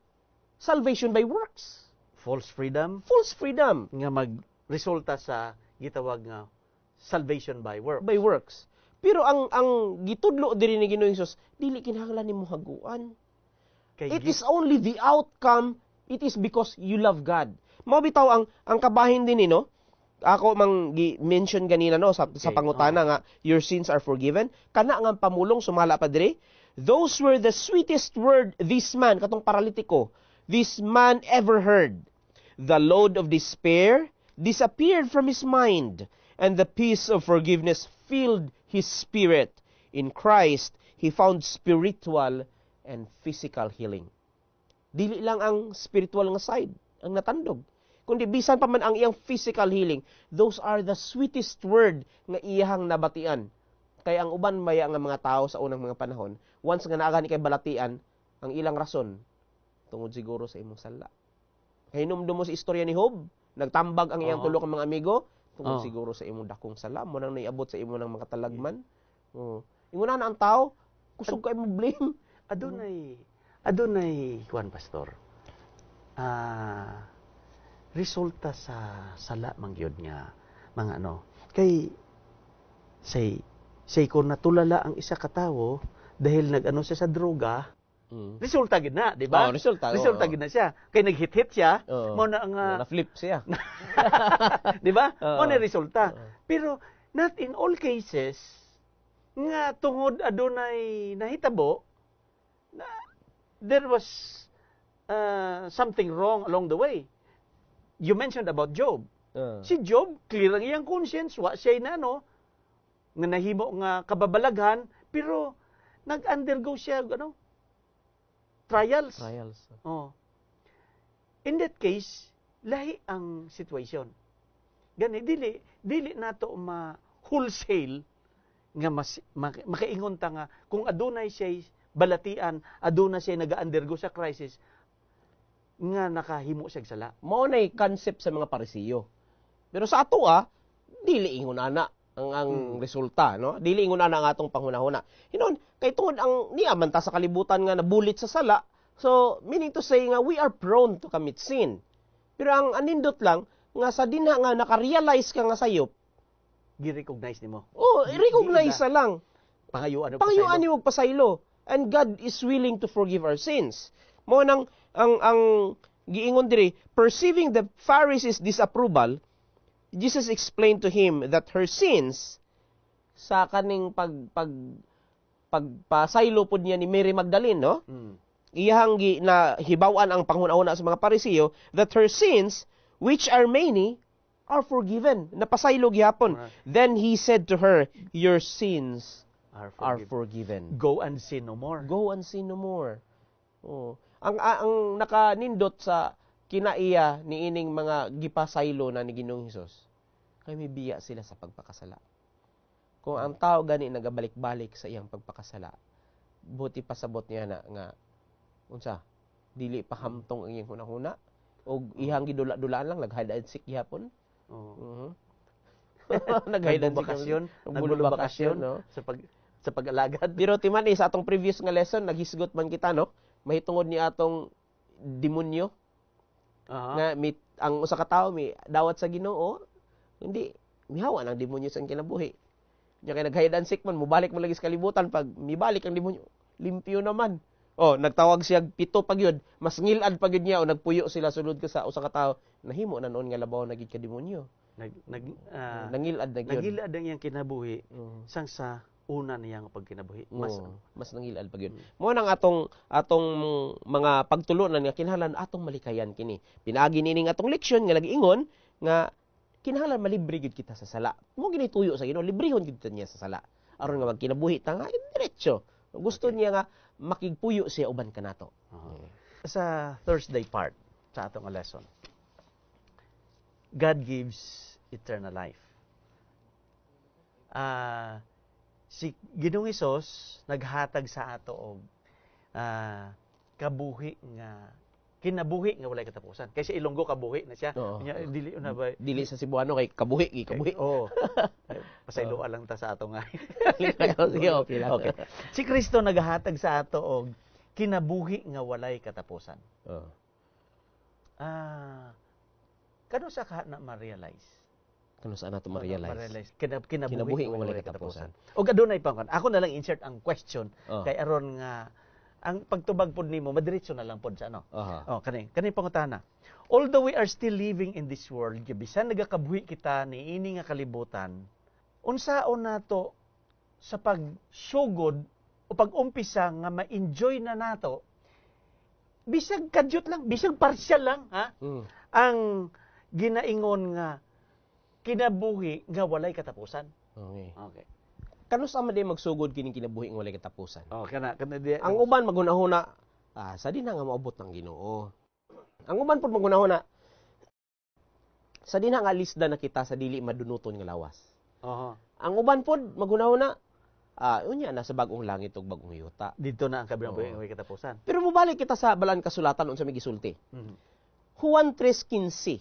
salvation by works. False freedom? False freedom. Nga magresulta sa gitawag nga salvation by works. By works. Pero ang gitudlo diri ni Ginoong Hesus, dili kinahanglan nimo haguan. It is only the outcome. It is because you love God. Mao bitaw ang kabahin din no. Ako mang mention ganina no sa pangutana nga your sins are forgiven. Kana nga pamulong sumala pa diri. Those were the sweetest word this man katong paralitiko. This man ever heard. The load of despair disappeared from his mind, and the peace of forgiveness filled his spirit. In Christ, he found spiritual and physical healing. Dili lang ang spiritual nga side ang natandog, kundi bisan pa man ang iyang physical healing. Those are the sweetest word nga iyang nabatian. Kaya ang uban maya nga mga tao sa unang mga panahon, once nga naagani kay balatian, ang ilang rason tungod siguro sa imong sala. Kay hinumdum mo sa istorya ni Job, nagtambag ang iyang Oo. tulo ka mga amigo, tungod Oo. siguro sa imong dakong sala, mo nang naiabot sa imo ng mga talagman. Inguna na ang tao, kusog kay mo blame. Adunay Juan Pastor. Resulta sa sala mangyod nga mga kay say kung natulala ang isa ka tawo dahil nag-ano siya sa droga, resulta gid na, di ba? Resulta gid na siya. Kay nag-hit siya, mo na ang na-flip siya. di ba? Mo na resulta. Pero not in all cases nga tungod adunay nahitabo na there was something wrong along the way. You mentioned about Job. Si Job, clear ang iyang conscience, wa siya na nga nahimo nga kababalaghan, pero nag-undergo siya trials. In that case, lahi ang situation. Gani dili nato wholesale nga makaingon ta nga kung adunay siya balatian, aduna siya naga-undergo sa crisis nga nakahimo siya sala. Mao nay concept sa mga Parisiyo. Pero sa ato dili ingon ana ang resulta, no? Dili ingon ana ang atong panghunahuna. Hinon, kay tungod ang niya man ta sa kalibutan nga nabulit sa sala. So, meaning to say nga we are prone to commit sin. Pero ang anindot lang nga sa dinha nga naka-realize ka nga sayop, gi-recognize nimo. I-recognize sa lang. Pangayuan ni og pasaylo. And God is willing to forgive our sins. Mo nang ang giingon diri, perceiving the Pharisees' disapproval, Jesus explained to him that her sins sa kaning pagpasaylo pod niya ni Mary Magdalene, no? Iyang na hibaw-an ang panghuna-una sa mga Parisiyo that her sins, which are many, are forgiven. Napasaylo gihapon. Then he said to her, your sins are forgiven. Go and sin no more. Go and sin no more. Ang nakanindot sa kinaiya ni ining mga gipasaylo na ni Ginoong Hesus, kay may biya sila sa pagpakasala. Kung ang tao gani nagabalik-balik sa iyang pagpakasala, buti pasabot niya na nga unsa dili pa hamtong ang iyang hunahuna og ihang gidula-dulaan lang nag-hide and seek gihapon. Nag-hide and seek bakasyon, no? sa pag-alagad. Pero timan sa atong previous nga lesson naghisgot man kita, no? Mahitungod ni atong demonyo. Nga ang usa ka tawo mi dawat sa Ginoo, hindi mihawa ng demonyo sa kinabuhi. Nya kay nag-hide and seek man, mubalik mo lagi sa kalibutan pag mibalik ang demonyo, limpyo naman. Nagtawag siya 7 pagyud, mas ngilad pagyud niya o nagpuyo sila sulod ka sa usa ka tawo, nahimo na noon nga labaw na gid ka demonyo. Nangilad na gyud. Nangilad ang iyang kinabuhi sang sa una niyang pagkinabuhi. Mas nangilad pagyud. Mo nang atong mga pagtulunan nga kinahanglan atong malikayan kini. Pinaagi nining atong leksyon nga nag-ingon nga kinahanglan malibre gid kita sa sala. Mo gini tuyo sa Ginoo, librehon gid niya sa sala. Aron nga magkinabuhi ta nga diretso. Gusto niya nga makigpuyo siya uban kanato. Sa Thursday part sa atong lesson, God gives eternal life. Si Ginoong Hesus naghatag sa ato og kabuhi nga kinabuhi nga walay katapusan. Kasi Ilonggo kabuhi na siya. Dili na ba? Dili sa Cebuano kay kabuhi. Pasayloan lang ta sa ato nga. Okay. Si Kristo naghatag sa ato og kinabuhi nga walay katapusan. Kano sa ka na ma-realize? Kano sa nato ma-realize? Kinabuhi nga walay katapusan. Og adunay pa ako na lang insert ang question kay aron nga ang pagtubag pod nimo madiretso na lang pod sa kani pangutana. Although we are still living in this world, bisan nagakabuhi kita ni ini nga kalibutan, unsaon nato sa pagsugod o pag-umpisa nga ma-enjoy na nato bisag kadyot lang, bisag partial lang ang ginaingon nga kinabuhi nga walay katapusan. Okay. Kano sa man magsugod kining kinabuhi nga walay katapusan? Ang uban magunahuna sa di na nga maabot ng Ginoo. Ang uban pod magunahuna sa di na nga lisda na kita sa dili madunuton nga lawas. Ang uban pod magunahuna unya na sa bagong langit ug bagong yuta. Dito na ang kabilang buhi nga walay katapusan. Pero mobalik kita sa balaan kasulatan unsa may gisulti. Juan 3:15.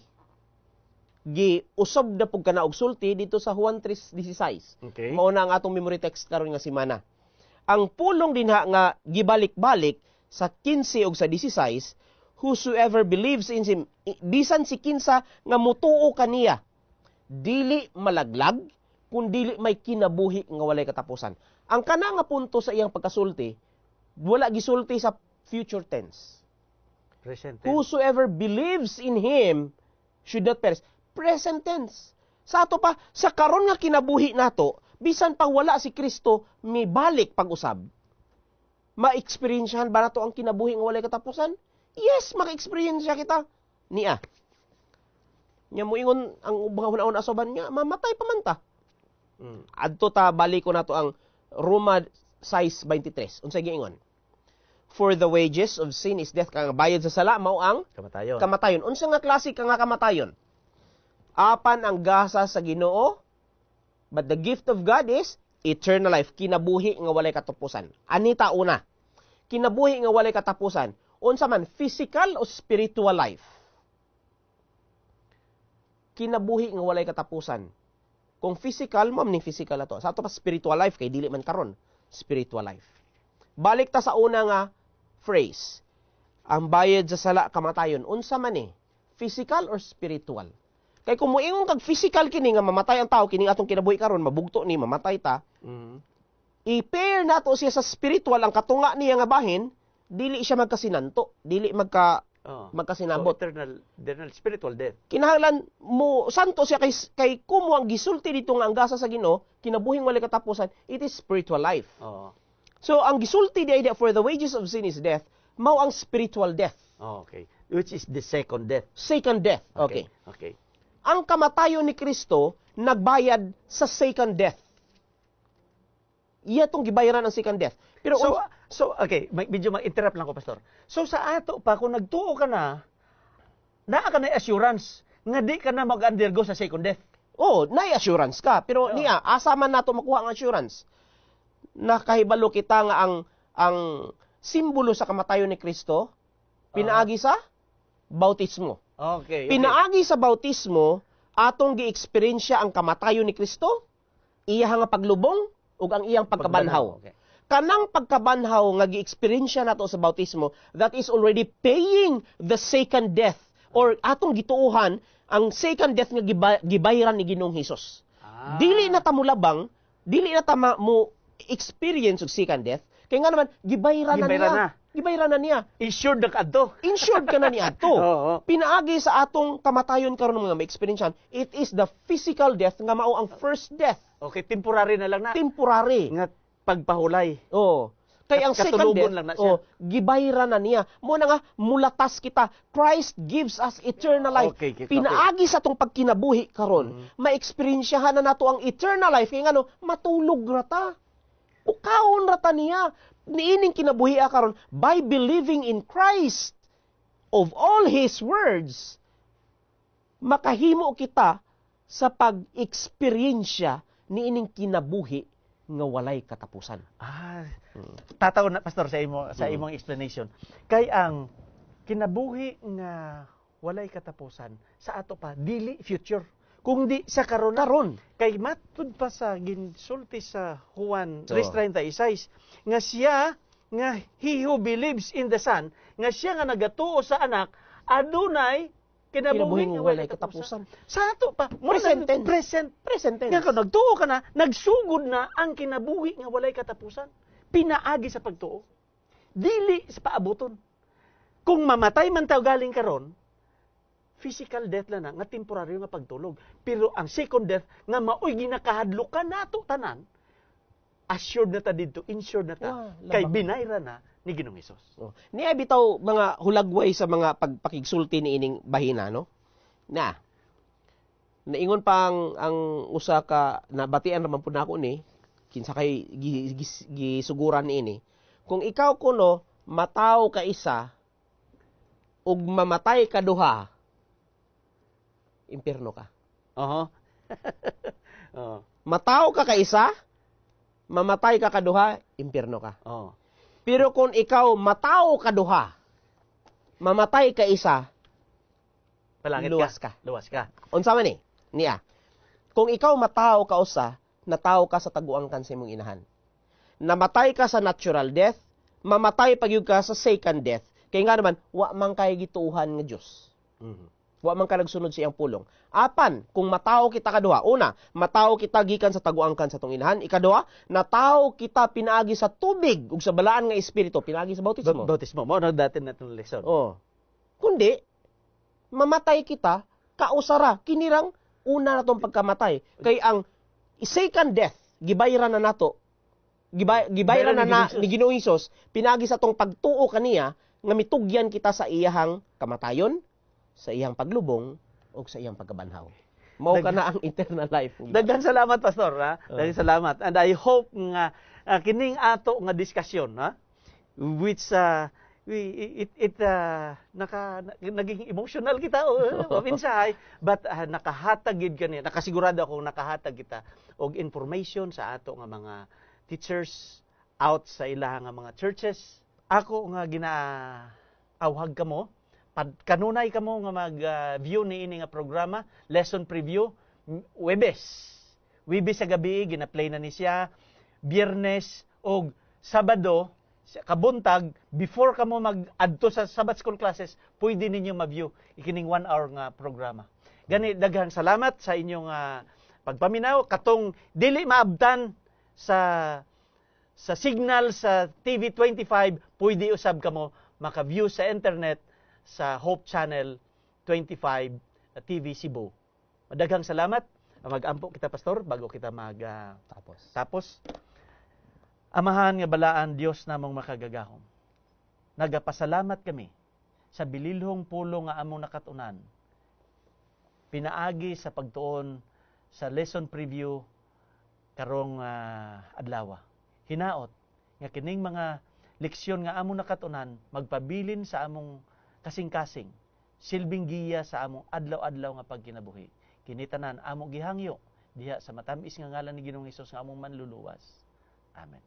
giusob na pug kana og sulti dito sa Juan 3:16. Okay. Mao na ang atong memory text karon nga semana. Ang pulong dinha nga gibalik-balik sa 15 ug sa 16, whosoever believes in him, bisan si kinsa nga mutuo kaniya, dili malaglag, kun dili may kinabuhi nga walay katapusan. Ang kana nga punto sa iyang pagkasulti, wala gisulti sa future tense. Present tense. Whosoever believes in him should not perish. Present tense. Sa ato pa, sa karon nga kinabuhi nato, bisan pang wala si Kristo, may balik pag-usab. Ma-experiensyahan ba nato ang kinabuhi nga walay katapusan? Yes, maka-experiensya kita. Niya. Nya mo ingon ang ubang una-una asoban niya, mamatay pa man ta. Adto ta balik ko nato ang Roma 6:23. Unsay giingon? For the wages of sin is death, kang bayad sa sala mao ang Kamatayon. kamatayon. Unsa nga klase ka nga kamatayon? Apan ang gasa sa Ginoo, but the gift of God is eternal life, kinabuhi nga walay katapusan. Anita una, kinabuhi nga walay katapusan. Unsa man, physical o spiritual life? Kinabuhi nga walay katapusan. Kung physical, ma'am, ni physical ato. Sa ato pa spiritual life, kay dili man karon spiritual life. Balik ta sa una nga phrase. Ang bayad sa sala kamatayon, unsa man ni? Physical or spiritual? Kay kung moingon kag physical kini nga mamatay ang tao, kini atong kinabuhi karon, mabugto ni, mamatay ta. I-pair nato siya sa spiritual, ang katunga niya nga bahin, dili siya magkasinanto, dili magkasinabot. Eternal spiritual death. Kinahanglan mo santo siya kay kumo ang gisulti dito nga ang gasa sa Ginoo, kinabuhing walay katapusan, it is spiritual life. So ang gisulti di for the wages of sin is death, mao ang spiritual death. Okay. Which is the second death. Second death. Okay. Okay. Ang kamatayon ni Kristo nagbayad sa second death. Iya tong gibayaran ang second death. Pero so okay, medyo ma-interrupt lang ko, Pastor. So sa ato pa, kung nagtuo ka na ka na assurance nga di ka na mag-undergo sa second death. Oh, na-assurance ka. Pero niya, asa man nato makuha ang assurance? Nakahibalo kita nga ang simbolo sa kamatayon ni Kristo, pinaagi sa bautismo. Okay. Pinaagi sa bautismo, atong gi-experience ang kamatayon ni Kristo, iya nga paglubong, ug ang iyang pagkabanhaw. Okay. Kanang pagkabanhaw nga gi-experience nato sa bautismo, that is already paying the second death, or atong gituuhan ang second death nga gibayaran ni Ginoong Hesus. Dili na ta mulabang, dili na ta mo experience og second death, kay nga naman gibayaran na niya. Insured na ka adto. Insured ka na ni adto. Pinaagi sa atong kamatayon karon mga ma-experience, it is the physical death nga mao ang first death. Okay, temporary na lang na. Temporary. Nga pagpahulay. Kay ang second death, lang na siya. gibayra na niya. Mo na nga, mulatas kita. Christ gives us eternal life. Okay. Pinaagi sa tong pagkinabuhi karon, ma-experiensyahan na nato ang eternal life. Kaya nga matulog rata. Ukaon rata niya. Niining kinabuhi karon by believing in Christ of all His words, makahimo kita sa pag-eksperyensya niining kinabuhi nga walay katapusan. Tataw na, Pastor, sa imong explanation. Kay ang kinabuhi nga walay katapusan, sa ato pa, dili future. Kung di sa karon. Kay matud pa sa ginsulti sa Juan 3:36, nga siya, nga he who believes in the Son, nga siya nga nagatuo sa anak, adunay kinabuhi nga walay katapusan. Sa ato pa, present tense. Nga kung nagtuo ka na, nagsugod na ang kinabuhi nga walay katapusan. Pinaagi sa pagtuo. Dili sa paabuton. Kung mamatay man tayo galing karon, physical death lang na, nga temporary nga pagtulog. Pero ang second death, nga maoy ginakahadlukan nato tanan, assured na ta dito, insured na ta, kay binayra na ni Ginoong Hesus. Niya bitaw mga hulagway sa mga pagpakigsulti ni ining bahina, no? Naingon pa ang usa ka, nabatian naman po na ako ni, kinsa kay gisuguran ni ini. Kung ikaw kuno, mataw ka isa, ug mamatay ka duha, impierno ka. Mataw ka isa, mamatay ka kaduha, impierno ka. Pero kung ikaw mataw ka duha, mamatay ka isa, Palangit luwas ka. Luwas ka. Unsa man ni? Niya. Kung ikaw mataw ka usa, nataw ka sa taguang kan sa imong inahan. Namatay ka sa natural death, mamatay pagyud ka sa second death. Kay nga naman, wa man kay gituuhan nga Dios. Wa man ka nagsunod sa iyang pulong. Apan, kung mataw kita kaduha, una, mataw kita gikan sa taguang kan sa tong inahan. Ikaduha, nataw kita pinaagi sa tubig ug sa balaan nga espiritu, pinaagi sa bautismo. Bautismo. Mo na dati natong lesson. Oh. Kundi, mamatay kita, kausara, kinirang una na tong pagkamatay. Kay ang second death, gibayran na nato, gibayran na ni Ginoong Hesus, pinagi sa tong pagtuo kaniya, nga mitugyan kita sa iyahang kamatayon, sa iyang paglubong, o sa iyang pagkabanhaw. Mao ka na ang eternal life. Daghan salamat, Pastor. Daghan salamat. And I hope nga kining ato nga diskusyon, which naging emotional kita minsan, but nakahatag gid kani, nakasigurado ako nakahatag kita og information sa ato nga mga teachers out sa ilaha nga mga churches. Ako nga ginaawhag kamo, kanunay kamo nga mag-view ni ini nga programa, lesson preview, Webes sa gabi gina-play na ni siya, Biyernes og Sabado kabuntag, before kamo mag-adto sa Sabbath School classes, pwede ninyo ma-view ikining 1 hour nga programa. Gani, daghang salamat sa inyong pagpaminaw. Katong dili maabtan sa signal sa TV25, pwede usab kamo maka-view sa internet sa Hope Channel 25 TV Cebu. Daghang salamat. Mag-ampo kita, Pastor, bago kita tapos. Amahan nga balaan Dios namong makagagahom. Nagapasalamat kami sa bililhong pulong nga among nakatunan. Pinaagi sa pagtuon sa lesson preview karong adlaw. Hinaot nga kining mga leksyon nga among nakatunan magpabilin sa among kasing-kasing, silbing giya sa among adlaw-adlaw nga pagkinabuhi. Kini tanan among gihangyo diha sa matamis nga ngalan ni Ginoong Hesus nga among manluluwas. Amen.